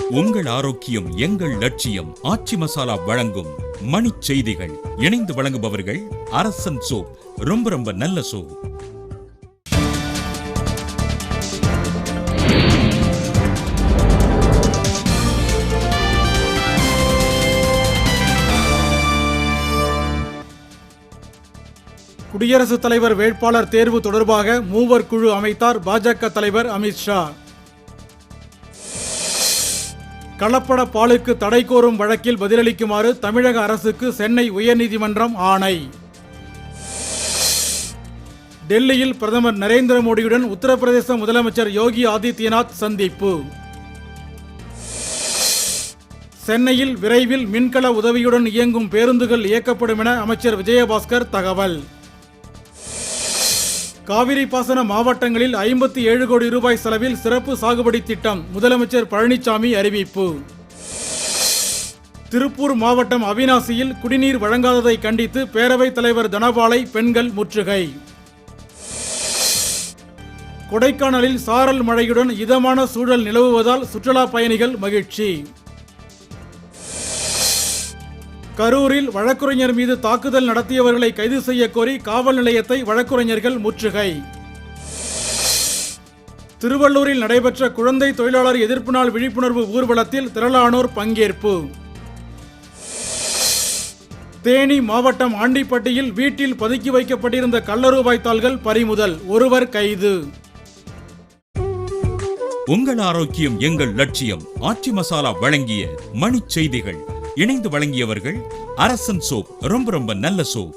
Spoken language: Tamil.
உங்கள் ஆரோக்கியம் எங்கள் லட்சியம். ஆச்சி மசாலா வழங்கும் மணிச் செய்திகள். இணைந்து வழங்குபவர்கள் அரசன் சோப். ரொம்ப நல்ல சோப். குடியரசுத் தலைவர் வேட்பாளர் தேர்வு தொடர்பாக மூவர் குழு அமைத்தார் பாஜக தலைவர் அமித்ஷா. கலப்பட பாலுக்கு தடை கோரும் வழக்கில் பதிலளிக்குமாறு தமிழக அரசுக்கு சென்னை உயர்நீதிமன்றம் ஆணை. டெல்லியில் பிரதமர் நரேந்திர மோடியுடன் உத்தரப்பிரதேச முதலமைச்சர் யோகி ஆதித்யநாத் சந்திப்பு. சென்னையில் விரைவில் மின்கல உதவியுடன் இயங்கும் பேருந்துகள் இயக்கப்படும் என அமைச்சர் விஜயபாஸ்கர் தகவல். காவிரி பாசன மாவட்டங்களில் 57 கோடி ரூபாய் செலவில் சிறப்பு சாகுபடி திட்டம் முதலமைச்சர் பழனிசாமி அறிவிப்பு. திருப்பூர் மாவட்டம் அவிநாசியில் குடிநீர் வழங்காததை கண்டித்து பேரவைத் தலைவர் தனபாலை பெண்கள் முற்றுகை. கொடைக்கானலில் சாரல் மழையுடன் இதமான சூழல் நிலவுவதால் சுற்றுலா பயணிகள் மகிழ்ச்சி. கரூரில் வழக்குரைஞர் மீது தாக்குதல் நடத்தியவர்களை கைது செய்ய கோரி காவல் நிலையத்தை வழக்குரைஞர்கள் முற்றுகை. திருவள்ளூரில் நடைபெற்ற குழந்தை தொழிலாளர் எதிர்ப்பு நாள் விழிப்புணர்வு ஊர்வலத்தில் திரளானோர் பங்கேற்பு. தேனி மாவட்டம் ஆண்டிப்பட்டியில் வீட்டில் பதுக்கி வைக்கப்பட்டிருந்த கள்ள ரூபாய் தாள்கள் பறிமுதல். ஒருவர் கைது. உங்கள் ஆரோக்கியம் எங்கள் லட்சியம். ஆச்சி மசாலா வழங்கிய மணிச் செய்திகள். இணைந்து வழங்கியவர்கள் அரசன் சோப். ரொம்ப நல்ல சோப்.